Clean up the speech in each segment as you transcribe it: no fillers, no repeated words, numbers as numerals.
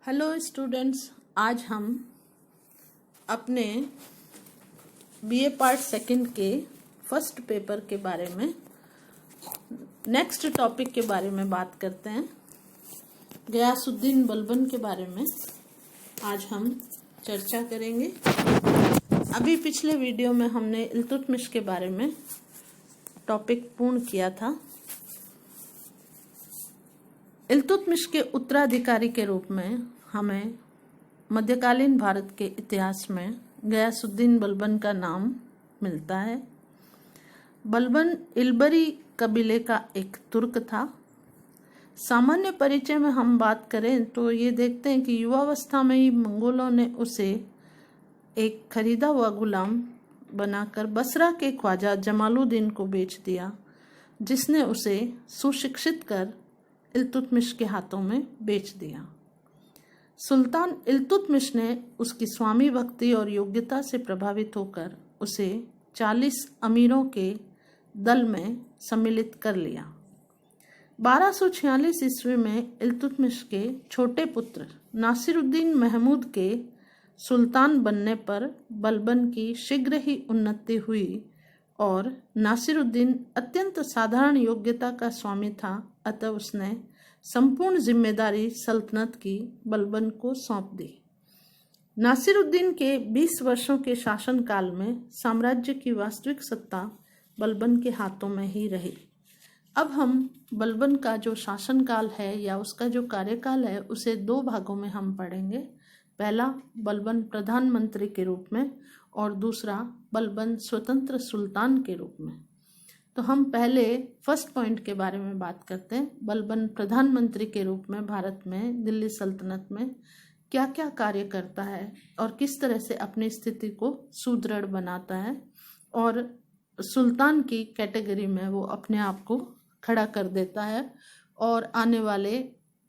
Hello students, आज हम अपने बीए पार्ट सेकंड के फर्स्ट पेपर के बारे में नेक्स्ट टॉपिक के बारे में बात करते हैं। गयासुद्दीन बलबन के बारे में आज हम चर्चा करेंगे। अभी पिछले वीडियो में हमने इल्तुतमिश के बारे में टॉपिक पूर्ण किया था। इल्तुतमिश के उत्तराधिकारी के रूप में हमें मध्यकालीन भारत के इतिहास में गयासुद्दीन बलबन का नाम मिलता है। बलबन इल्बरी कबीले का एक तुर्क था। सामान्य परिचय में हम बात करें तो ये देखते हैं कि युवावस्था में ही मंगोलों ने उसे एक खरीदा हुआ गुलाम बनाकर बसरा के ख्वाजा जमालुद्दीन को बेच दिया, जिसने उसे सुशिक्षित कर इल्तुतमिश के हाथों में बेच दिया। सुल्तान इल्तुतमिश ने उसकी स्वामी भक्ति और योग्यता से प्रभावित होकर उसे 40 अमीरों के दल में सम्मिलित कर लिया। 1246 ईस्वी में इल्तुतमिश के छोटे पुत्र नासिरुद्दीन महमूद के सुल्तान बनने पर बलबन की शीघ्र ही उन्नति हुई और नासिरुद्दीन अत्यंत साधारण योग्यता का स्वामी था, अतः उसने संपूर्ण जिम्मेदारी सल्तनत की बलबन को सौंप दी। नासिरुद्दीन के 20 वर्षों के शासनकाल में साम्राज्य की वास्तविक सत्ता बलबन के हाथों में ही रही। अब हम बलबन का जो शासनकाल है या उसका जो कार्यकाल है उसे दो भागों में हम पढ़ेंगे। पहला बलबन प्रधानमंत्री के रूप में और दूसरा बलबन स्वतंत्र सुल्तान के रूप में। तो हम पहले फर्स्ट पॉइंट के बारे में बात करते हैं। बलबन प्रधानमंत्री के रूप में भारत में दिल्ली सल्तनत में क्या क्या कार्य करता है और किस तरह से अपनी स्थिति को सुदृढ़ बनाता है और सुल्तान की कैटेगरी में वो अपने आप को खड़ा कर देता है और आने वाले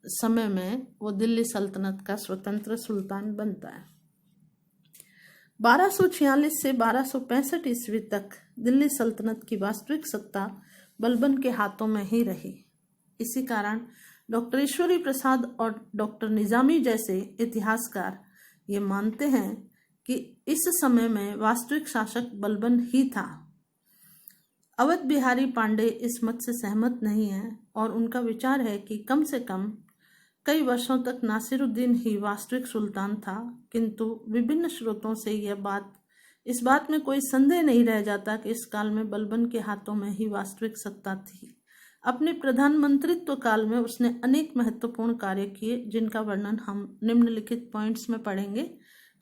समय में वो दिल्ली सल्तनत का स्वतंत्र सुल्तान बनता है। 1246 से 1265 ईस्वी तक दिल्ली सल्तनत की वास्तविक सत्ता बलबन के हाथों में ही रही। इसी कारण डॉक्टर ईश्वरी प्रसाद और डॉक्टर निजामी जैसे इतिहासकार ये मानते हैं कि इस समय में वास्तविक शासक बलबन ही था। अवध बिहारी पांडे इस मत से सहमत नहीं है और उनका विचार है कि कम से कम कई वर्षों तक नासिरुद्दीन ही वास्तविक सुल्तान था, किंतु विभिन्न स्रोतों से इस बात में कोई संदेह नहीं रह जाता कि इस काल में बलबन के हाथों में ही वास्तविक सत्ता थी। अपने प्रधानमंत्रित्व काल में उसने अनेक महत्वपूर्ण कार्य किए, जिनका वर्णन हम निम्नलिखित पॉइंट्स में पढ़ेंगे।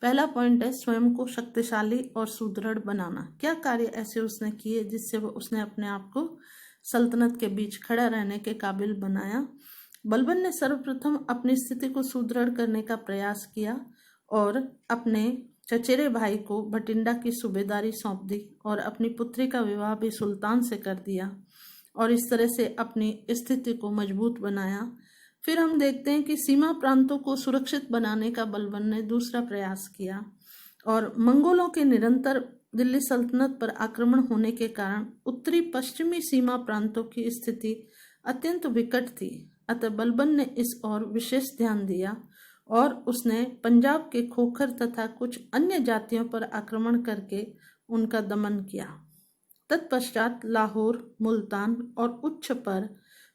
पहला पॉइंट है स्वयं को शक्तिशाली और सुदृढ़ बनाना। क्या कार्य ऐसे उसने किए जिससे उसने अपने आप को सल्तनत के बीच खड़ा रहने के काबिल बनाया। बलबन ने सर्वप्रथम अपनी स्थिति को सुदृढ़ करने का प्रयास किया और अपने चचेरे भाई को भटिंडा की सूबेदारी सौंप दी और अपनी पुत्री का विवाह भी सुल्तान से कर दिया और इस तरह से अपनी स्थिति को मजबूत बनाया। फिर हम देखते हैं कि सीमा प्रांतों को सुरक्षित बनाने का बलबन ने दूसरा प्रयास किया और मंगोलों के निरंतर दिल्ली सल्तनत पर आक्रमण होने के कारण उत्तरी पश्चिमी सीमा प्रांतों की स्थिति अत्यंत विकट थी, अतः बलबन ने इस ओर विशेष ध्यान दिया और उसने पंजाब के खोखर तथा कुछ अन्य जातियों पर आक्रमण करके उनका दमन किया। तत्पश्चात लाहौर, मुल्तान और उच्छ पर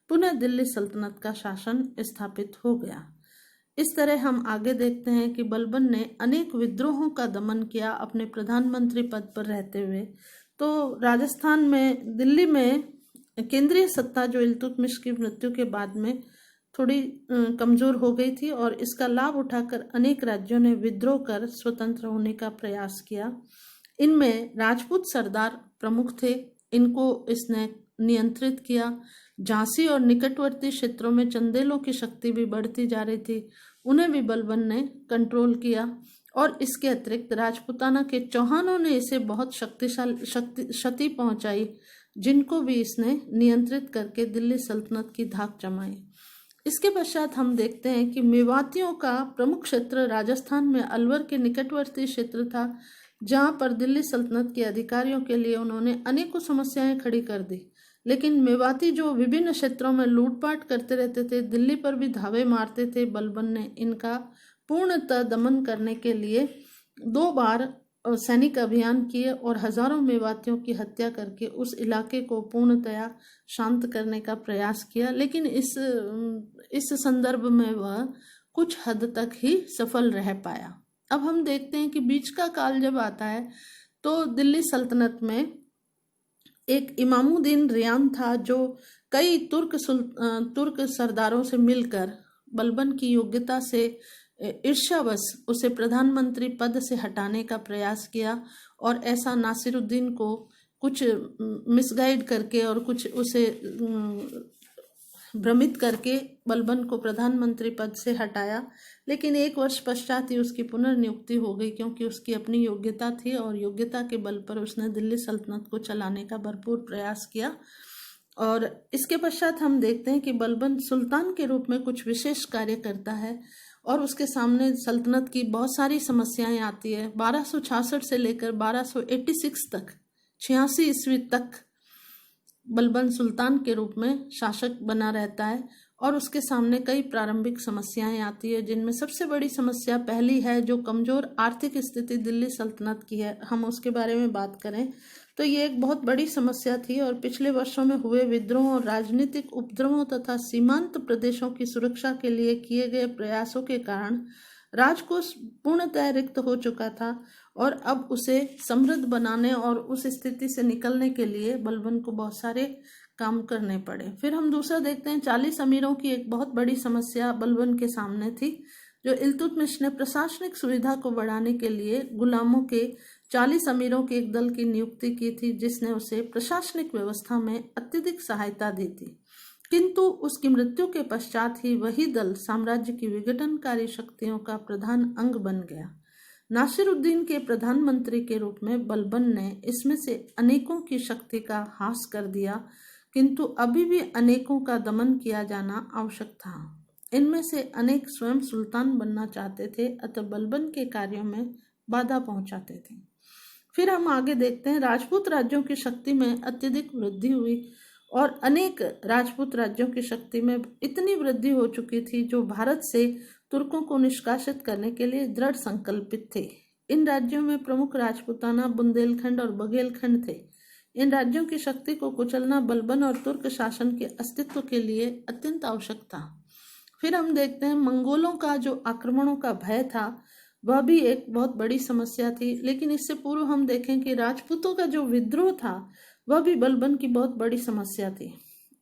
पुनः दिल्ली सल्तनत का शासन स्थापित हो गया। इस तरह हम आगे देखते हैं कि बलबन ने अनेक विद्रोहों का दमन किया अपने प्रधानमंत्री पद पर रहते हुए। तो राजस्थान में, दिल्ली में केंद्रीय सत्ता जो इल्तुतमिश की मृत्यु के बाद में थोड़ी कमजोर हो गई थी और इसका लाभ उठाकर अनेक राज्यों ने विद्रोह कर स्वतंत्र होने का प्रयास किया। इनमें राजपूत सरदार प्रमुख थे, इनको इसने नियंत्रित किया। झांसी और निकटवर्ती क्षेत्रों में चंदेलों की शक्ति भी बढ़ती जा रही थी, उन्हें भी बलबन ने कंट्रोल किया और इसके अतिरिक्त राजपूताना के चौहानों ने इसे बहुत क्षति पहुंचाई, जिनको भी इसने नियंत्रित करके दिल्ली सल्तनत की धाक जमाई। इसके पश्चात हम देखते हैं कि मेवातियों का प्रमुख क्षेत्र राजस्थान में अलवर के निकटवर्ती क्षेत्र था, जहां पर दिल्ली सल्तनत के अधिकारियों के लिए उन्होंने अनेकों समस्याएं खड़ी कर दी। लेकिन मेवाती जो विभिन्न क्षेत्रों में लूटपाट करते रहते थे, दिल्ली पर भी धावे मारते थे। बलबन ने इनका पूर्णतः दमन करने के लिए 2 बार सैनिक अभियान किए और हजारों मेवातियों की हत्या करके उस इलाके को पूर्णतया शांत करने का प्रयास किया। लेकिन इस संदर्भ में वह कुछ हद तक ही सफल रह पाया। अब हम देखते हैं कि बीच का काल जब आता है तो दिल्ली सल्तनत में एक इमामुद्दीन रियान था, जो कई तुर्क सरदारों से मिलकर बलबन की योग्यता से ईर्ष्यावश उसे प्रधानमंत्री पद से हटाने का प्रयास किया। और ऐसा नासिरुद्दीन को कुछ मिसगाइड करके और कुछ उसे भ्रमित करके बलबन को प्रधानमंत्री पद से हटाया। लेकिन 1 वर्ष पश्चात ही उसकी पुनर्नियुक्ति हो गई, क्योंकि उसकी अपनी योग्यता थी और योग्यता के बल पर उसने दिल्ली सल्तनत को चलाने का भरपूर प्रयास किया। और इसके पश्चात हम देखते हैं कि बलबन सुल्तान के रूप में कुछ विशेष कार्य करता है और उसके सामने सल्तनत की बहुत सारी समस्याएं आती है। 1266 से लेकर 1286 तक 86 ईस्वी तक बलबन सुल्तान के रूप में शासक बना रहता है और उसके सामने कई प्रारंभिक समस्याएं आती है, जिनमें सबसे बड़ी समस्या पहली है जो कमजोर आर्थिक स्थिति दिल्ली सल्तनत की है। हम उसके बारे में बात करें तो ये एक बहुत बड़ी समस्या थी और पिछले वर्षों में हुए विद्रोह और राजनीतिक उपद्रवों तथा सीमांत प्रदेशों की सुरक्षा के लिए किए गए प्रयासों के कारण राजकोष पूर्णतः रिक्त हो चुका था और अब उसे समृद्ध बनाने और उस स्थिति से निकलने के लिए बलबन को बहुत सारे काम करने पड़े। फिर हम दूसरा देखते हैं, 40 अमीरों की एक बहुत बड़ी समस्या बलबन के सामने थी। जो इल्तुतमिश ने प्रशासनिक सुविधा को बढ़ाने के लिए गुलामों के 40 अमीरों के एक दल की नियुक्ति की थी, जिसने उसे प्रशासनिक व्यवस्था में अत्यधिक सहायता दी थी। किंतु उसकी मृत्यु के पश्चात ही वही दल साम्राज्य की विघटनकारी शक्तियों का प्रधान अंग बन गया। नासिरुद्दीन के प्रधानमंत्री के रूप में बलबन ने इसमें से अनेकों की शक्ति का ह्रास कर दिया, किंतु अभी भी अनेकों का दमन किया जाना आवश्यक था। इनमें से अनेक स्वयं सुल्तान बनना चाहते थे, अतः बलबन के कार्यों में बाधा पहुंचाते थे। फिर हम आगे देखते हैं, राजपूत राज्यों की शक्ति में अत्यधिक वृद्धि हुई और अनेक राजपूत राज्यों की शक्ति में इतनी वृद्धि हो चुकी थी जो भारत से तुर्कों को निष्कासित करने के लिए दृढ़ संकल्पित थे। इन राज्यों में प्रमुख राजपूताना, बुंदेलखंड और बघेलखंड थे। इन राज्यों की शक्ति को कुचलना बलबन और तुर्क शासन के अस्तित्व के लिए अत्यंत आवश्यक था। फिर हम देखते हैं, मंगोलों का जो आक्रमणों का भय था वह भी एक बहुत बड़ी समस्या थी। लेकिन इससे पूर्व हम देखें कि राजपूतों का जो विद्रोह था वह भी बलबन की बहुत बड़ी समस्या थी।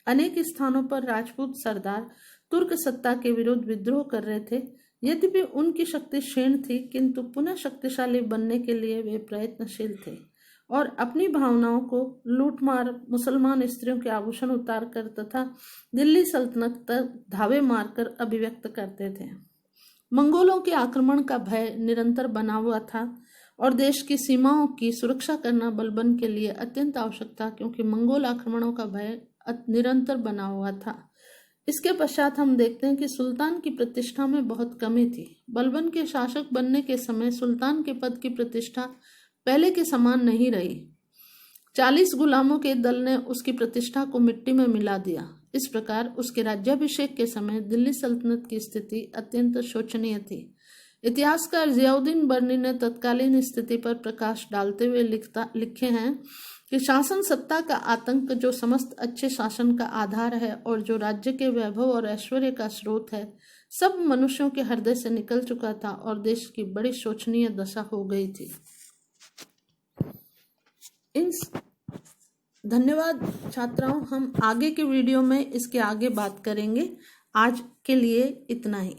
अनेक स्थानों पर राजपूत सरदार तुर्क सत्ता के विरुद्ध विद्रोह कर रहे थे। यद्यपि उनकी शक्ति क्षीण थी, किंतु पुनः शक्तिशाली बनने के लिए वे प्रयत्नशील थे और अपनी भावनाओं को लूटमार, मुसलमान स्त्रियों के आभूषण उतारकर तथा दिल्ली सल्तनत तक धावे मारकर अभिव्यक्त करते थे। मंगोलों के आक्रमण का भय निरंतर बना हुआ था और देश की सीमाओं की सुरक्षा करना बलबन के लिए अत्यंत आवश्यक था, क्योंकि मंगोल आक्रमणों का भय निरंतर बना हुआ था। इसके पश्चात हम देखते हैं कि सुल्तान की प्रतिष्ठा में बहुत कमी थी। बलबन के शासक बनने के समय सुल्तान के पद की प्रतिष्ठा पहले के समान नहीं रही। 40 गुलामों के दल ने उसकी प्रतिष्ठा को मिट्टी में मिला दिया। इस प्रकार उसके राज्याभिषेक के समय दिल्ली सल्तनत की स्थिति अत्यंत शोचनीय थी। इतिहासकार जियाउद्दीन बर्नी ने तत्कालीन स्थिति पर प्रकाश डालते हुए लिखे हैं कि शासन सत्ता का आतंक जो समस्त अच्छे शासन का आधार है और जो राज्य के वैभव और ऐश्वर्य का स्रोत है, सब मनुष्यों के हृदय से निकल चुका था और देश की बड़ी शोचनीय दशा हो गई थी। धन्यवाद छात्राओं, हम आगे के वीडियो में इसके आगे बात करेंगे। आज के लिए इतना ही।